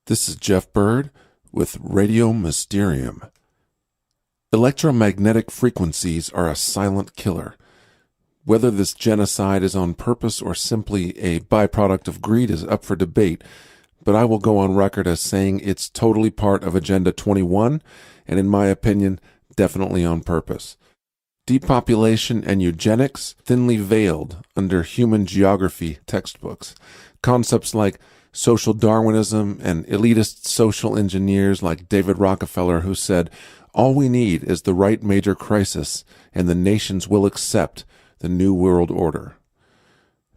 This is Jeff Bird with Radio Mysterium. Electromagnetic frequencies are a silent killer. Whether this genocide is on purpose or simply a byproduct of greed is up for debate, but I will go on record as saying it's totally part of Agenda 21, and in my opinion, definitely on purpose. Depopulation and eugenics thinly veiled under human geography textbooks. Concepts like social Darwinism and elitist social engineers like David Rockefeller, who said, "All we need is the right major crisis, and the nations will accept the New World Order."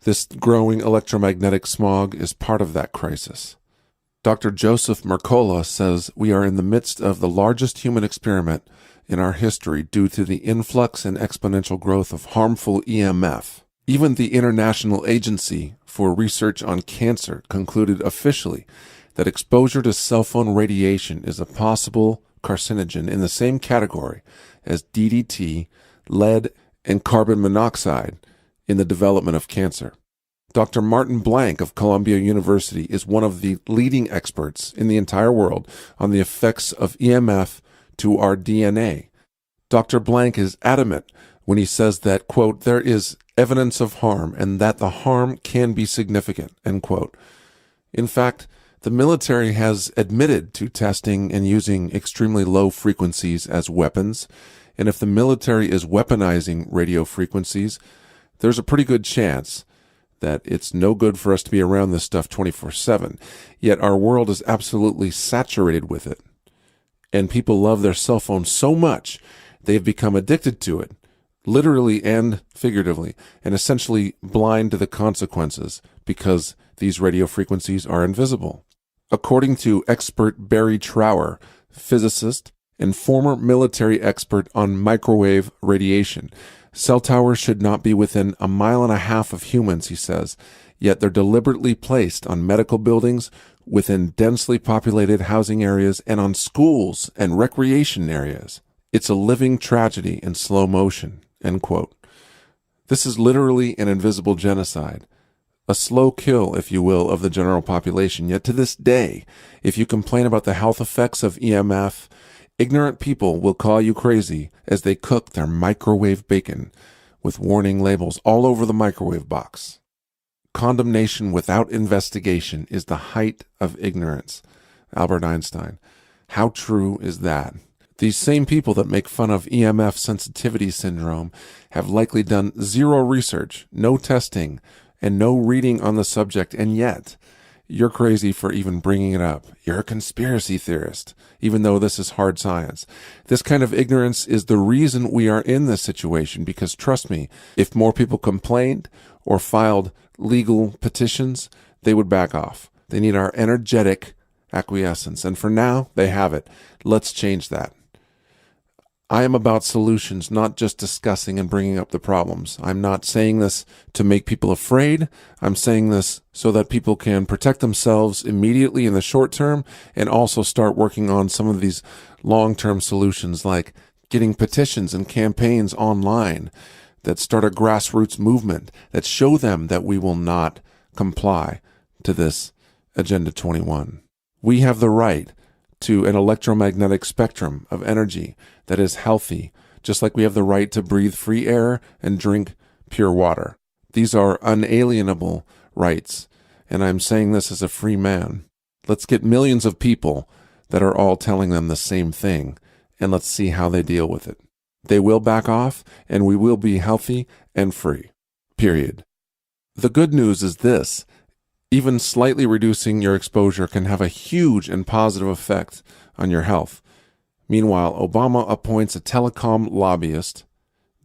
This growing electromagnetic smog is part of that crisis. Dr. Joseph Mercola says we are in the midst of the largest human experiment in our history due to the influx and exponential growth of harmful EMF. Even the International Agency for Research on Cancer concluded officially that exposure to cell phone radiation is a possible carcinogen in the same category as DDT, lead, and carbon monoxide in the development of cancer. Dr. Martin Blank of Columbia University is one of the leading experts in the entire world on the effects of EMF to our DNA. Dr. Blank is adamant when he says that, quote, "there is evidence of harm and that the harm can be significant," end quote. In fact, the military has admitted to testing and using extremely low frequencies as weapons, and if the military is weaponizing radio frequencies, there's a pretty good chance that it's no good for us to be around this stuff 24/7. Yet our world is absolutely saturated with it, and people love their cell phones so much they've become addicted to it, literally and figuratively, and essentially blind to the consequences because these radio frequencies are invisible. According to expert Barry Trower, physicist and former military expert on microwave radiation, cell towers should not be within 1.5 miles of humans, he says, yet they're deliberately placed on medical buildings, within densely populated housing areas, and on schools and recreation areas. It's a living tragedy in slow motion, end quote. This is literally an invisible genocide, a slow kill, if you will, of the general population. Yet to this day, if you complain about the health effects of EMF, ignorant people will call you crazy as they cook their microwave bacon with warning labels all over the microwave box. Condemnation without investigation is the height of ignorance. Albert Einstein. How true is that? These same people that make fun of EMF sensitivity syndrome have likely done zero research, no testing, and no reading on the subject, and yet you're crazy for even bringing it up. You're a conspiracy theorist, even though this is hard science. This kind of ignorance is the reason we are in this situation, because trust me, if more people complained or filed legal petitions, they would back off. They need our energetic acquiescence, and for now, they have it. Let's change that. I am about solutions, not just discussing and bringing up the problems. I'm not saying this to make people afraid. I'm saying this so that people can protect themselves immediately in the short term and also start working on some of these long-term solutions, like getting petitions and campaigns online that start a grassroots movement that show them that we will not comply to this Agenda 21. We have the right to an electromagnetic spectrum of energy that is healthy, just like we have the right to breathe free air and drink pure water. These are unalienable rights, and I'm saying this as a free man. Let's get millions of people that are all telling them the same thing, and let's see how they deal with it. They will back off, and we will be healthy and free. Period. The good news is this. Even slightly reducing your exposure can have a huge and positive effect on your health. Meanwhile, Obama appoints a telecom lobbyist,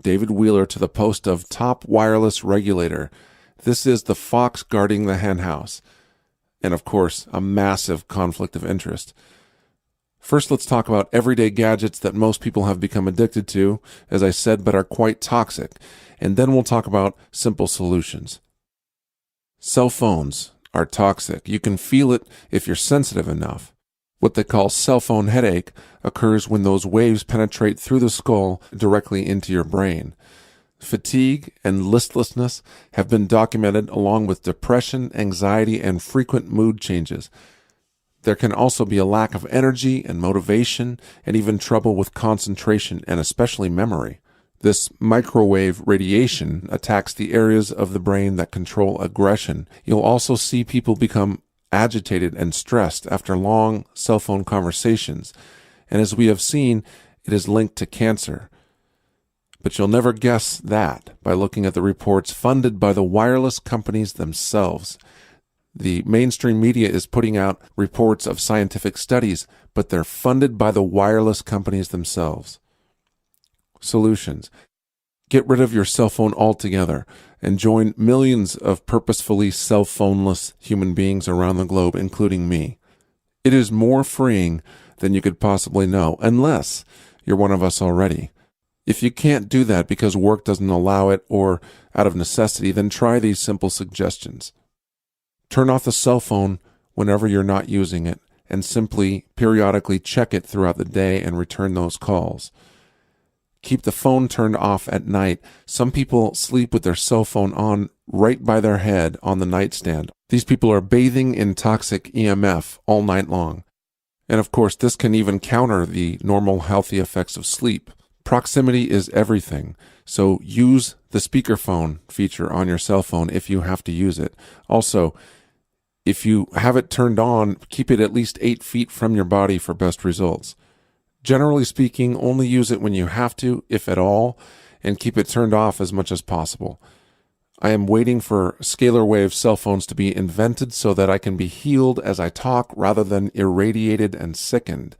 David Wheeler, to the post of top wireless regulator. This is the fox guarding the henhouse. And of course, a massive conflict of interest. First, let's talk about everyday gadgets that most people have become addicted to, as I said, but are quite toxic. And then we'll talk about simple solutions. Cell phones are toxic. You can feel it if you're sensitive enough. What they call cell phone headache occurs when those waves penetrate through the skull directly into your brain. Fatigue and listlessness have been documented along with depression, anxiety, and frequent mood changes. There can also be a lack of energy and motivation, and even trouble with concentration and especially memory. This microwave radiation attacks the areas of the brain that control aggression. You'll also see people become agitated and stressed after long cell phone conversations. And as we have seen, it is linked to cancer. But you'll never guess that by looking at the reports funded by the wireless companies themselves. The mainstream media is putting out reports of scientific studies, but they're funded by the wireless companies themselves. Solutions. Get rid of your cell phone altogether and join millions of purposefully cell phoneless human beings around the globe, including me. It is more freeing than you could possibly know, unless you're one of us already. If you can't do that because work doesn't allow it or out of necessity, then try these simple suggestions. Turn off the cell phone whenever you're not using it and simply periodically check it throughout the day and return those calls. Keep the phone turned off at night. Some people sleep with their cell phone on right by their head on the nightstand. These people are bathing in toxic EMF all night long. And of course, this can even counter the normal healthy effects of sleep. Proximity is everything, so use the speakerphone feature on your cell phone if you have to use it. Also, if you have it turned on, keep it at least 8 feet from your body for best results. Generally speaking, only use it when you have to, if at all, and keep it turned off as much as possible. I am waiting for scalar wave cell phones to be invented so that I can be healed as I talk rather than irradiated and sickened.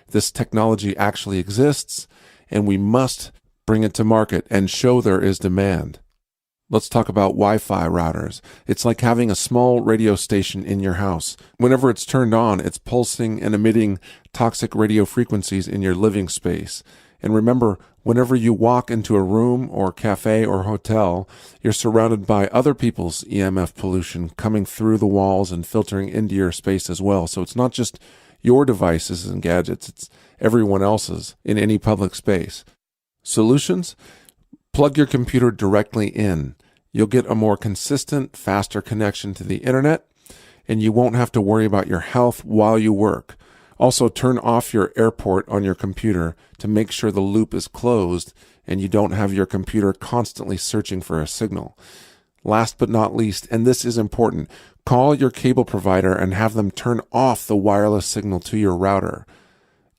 This technology actually exists, and we must bring it to market and show there is demand. Let's talk about Wi-Fi routers. It's like having a small radio station in your house. Whenever it's turned on, it's pulsing and emitting toxic radio frequencies in your living space. And remember, whenever you walk into a room or cafe or hotel, you're surrounded by other people's EMF pollution coming through the walls and filtering into your space as well. So it's not just your devices and gadgets, it's everyone else's in any public space. Solutions? Plug your computer directly in. You'll get a more consistent, faster connection to the internet, and you won't have to worry about your health while you work. Also, turn off your airport on your computer to make sure the loop is closed and you don't have your computer constantly searching for a signal. Last but not least, and this is important, call your cable provider and have them turn off the wireless signal to your router.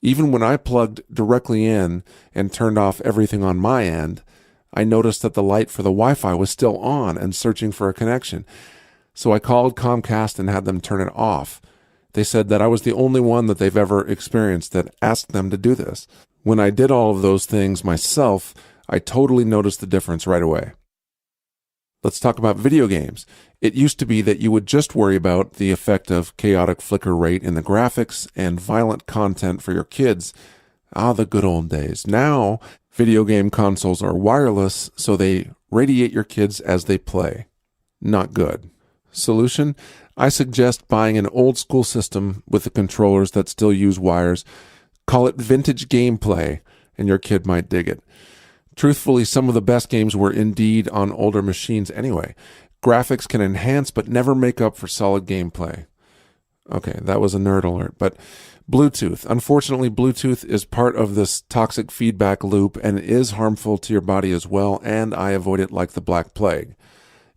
Even when I plugged directly in and turned off everything on my end, I noticed that the light for the Wi-Fi was still on and searching for a connection. So I called Comcast and had them turn it off. They said that I was the only one that they've ever experienced that asked them to do this. When I did all of those things myself, I totally noticed the difference right away. Let's talk about video games. It used to be that you would just worry about the effect of chaotic flicker rate in the graphics and violent content for your kids. Ah, the good old days. Now, video game consoles are wireless, so they radiate your kids as they play. Not good. Solution? I suggest buying an old school system with the controllers that still use wires. Call it vintage gameplay, and your kid might dig it. Truthfully, some of the best games were indeed on older machines anyway. Graphics can enhance but never make up for solid gameplay. Okay, that was a nerd alert, but Bluetooth. Unfortunately, Bluetooth is part of this toxic feedback loop and is harmful to your body as well, and I avoid it like the Black Plague.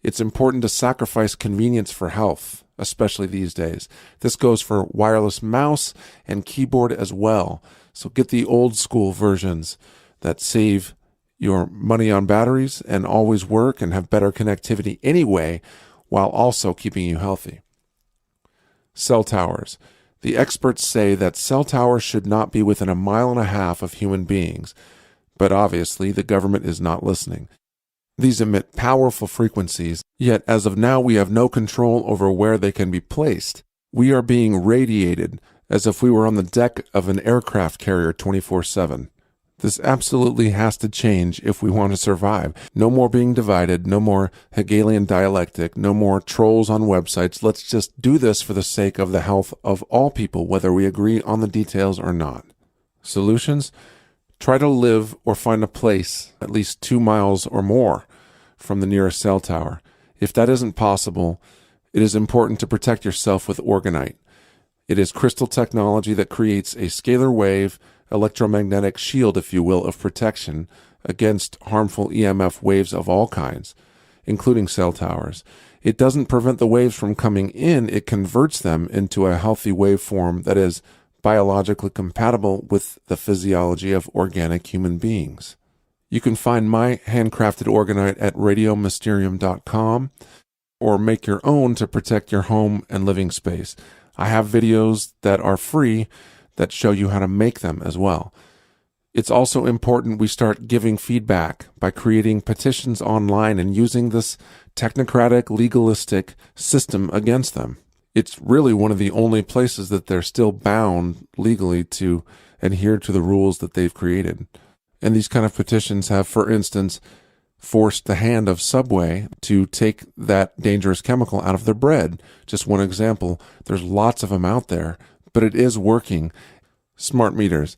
It's important to sacrifice convenience for health, especially these days. This goes for wireless mouse and keyboard as well. So get the old school versions that save your money on batteries and always work and have better connectivity anyway, while also keeping you healthy. Cell towers. The experts say that cell towers should not be within 1.5 miles of human beings, but obviously the government is not listening. These emit powerful frequencies, yet as of now we have no control over where they can be placed. We are being radiated as if we were on the deck of an aircraft carrier 24/7. This absolutely has to change if we want to survive. No more being divided, no more Hegelian dialectic, no more trolls on websites. Let's just do this for the sake of the health of all people, whether we agree on the details or not. Solutions? Try to live or find a place at least 2 miles or more from the nearest cell tower. If that isn't possible, it is important to protect yourself with orgonite. It is crystal technology that creates a scalar wave, electromagnetic shield, if you will, of protection against harmful EMF waves of all kinds, including cell towers. It doesn't prevent the waves from coming in, it converts them into a healthy waveform that is biologically compatible with the physiology of organic human beings. You can find my handcrafted orgonite at radiomysterium.com or make your own to protect your home and living space. I have videos that are free that show you how to make them as well. It's also important we start giving feedback by creating petitions online and using this technocratic, legalistic system against them. It's really one of the only places that they're still bound legally to adhere to the rules that they've created. And these kind of petitions have, for instance, forced the hand of Subway to take that dangerous chemical out of their bread. Just one example. There's lots of them out there, but it is working. Smart meters.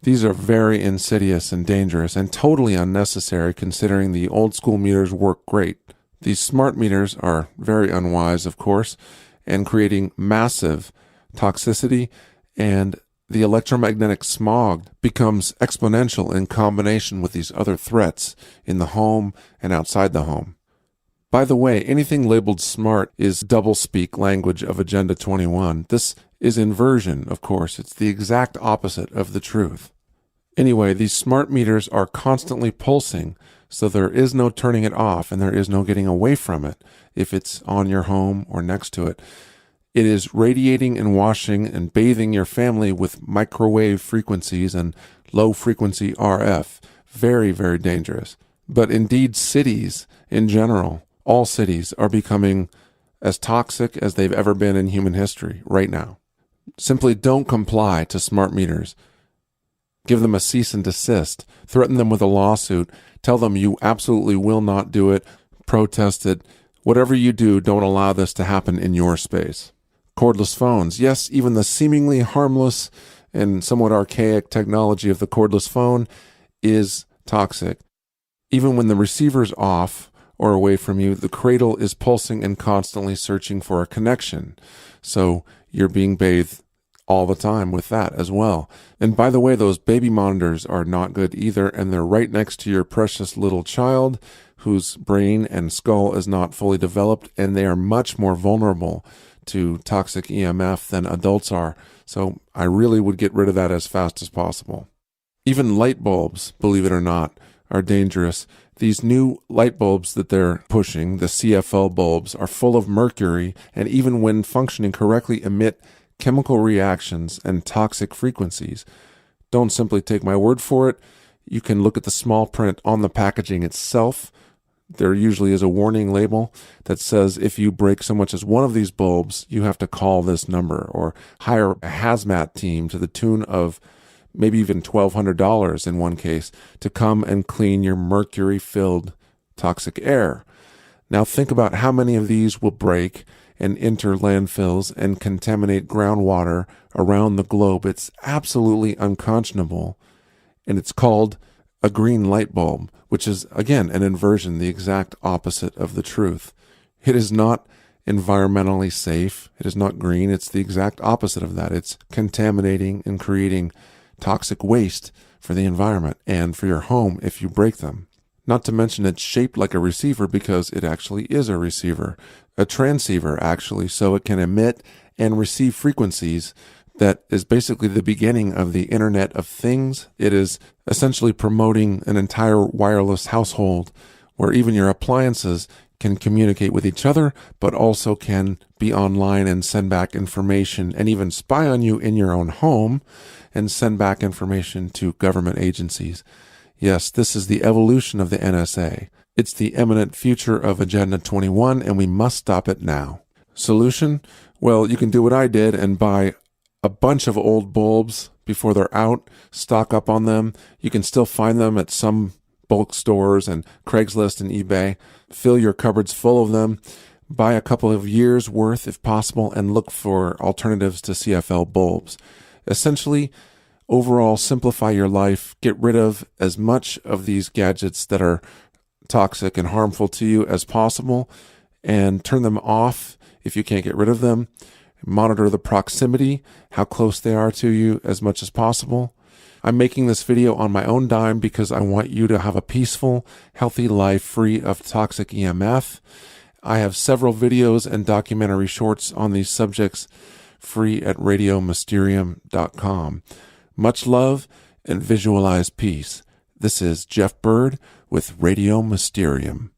These are very insidious and dangerous and totally unnecessary considering the old school meters work great. These smart meters are very unwise, of course, and creating massive toxicity, and the electromagnetic smog becomes exponential in combination with these other threats in the home and outside the home. By the way, anything labeled smart is doublespeak language of Agenda 21. This is inversion, of course. It's the exact opposite of the truth. Anyway, these smart meters are constantly pulsing, so there is no turning it off and there is no getting away from it if it's on your home or next to it. It is radiating and washing and bathing your family with microwave frequencies and low-frequency RF. Very, very dangerous. But indeed, cities in general, all cities, are becoming as toxic as they've ever been in human history right now. Simply don't comply to smart meters. Give them a cease and desist. Threaten them with a lawsuit. Tell them you absolutely will not do it. Protest it. Whatever you do, don't allow this to happen in your space. Cordless phones. Yes, even the seemingly harmless and somewhat archaic technology of the cordless phone is toxic. Even when the receiver's off or away from you, the cradle is pulsing and constantly searching for a connection. So you're being bathed all the time with that as well. And by the way, those baby monitors are not good either, and they're right next to your precious little child whose brain and skull is not fully developed, and they are much more vulnerable to toxic EMF than adults are. So I really would get rid of that as fast as possible. Even light bulbs, believe it or not, are dangerous. These new light bulbs that they're pushing, the CFL bulbs, are full of mercury, and even when functioning correctly emit chemical reactions and toxic frequencies. Don't simply take my word for it. You can look at the small print on the packaging itself. There usually is a warning label that says if you break so much as one of these bulbs, you have to call this number or hire a hazmat team to the tune of maybe even $1,200 in one case to come and clean your mercury-filled toxic air. Now think about how many of these will break and enter landfills and contaminate groundwater around the globe. It's absolutely unconscionable. And it's called a green light bulb, which is, again, an inversion, the exact opposite of the truth. It is not environmentally safe. It is not green. It's the exact opposite of that. It's contaminating and creating toxic waste for the environment and for your home if you break them. Not to mention it's shaped like a receiver because it actually is a receiver, a transceiver actually, so it can emit and receive frequencies that is basically the beginning of the Internet of Things. It is essentially promoting an entire wireless household where even your appliances can communicate with each other, but also can be online and send back information and even spy on you in your own home and send back information to government agencies. Yes, this is the evolution of the NSA. It's the imminent future of Agenda 21, and we must stop it now. Solution? Well, you can do what I did and buy a bunch of old bulbs before they're out, stock up on them. You can still find them at some bulk stores and Craigslist and eBay. Fill your cupboards full of them. Buy a couple of years worth if possible and look for alternatives to CFL bulbs. Essentially, overall, simplify your life. Get rid of as much of these gadgets that are toxic and harmful to you as possible and turn them off if you can't get rid of them. Monitor the proximity, how close they are to you as much as possible. I'm making this video on my own dime because I want you to have a peaceful, healthy life free of toxic EMF. I have several videos and documentary shorts on these subjects free at radiomysterium.com. Much love and visualize peace. This is Jeff Bird with Radio Mysterium.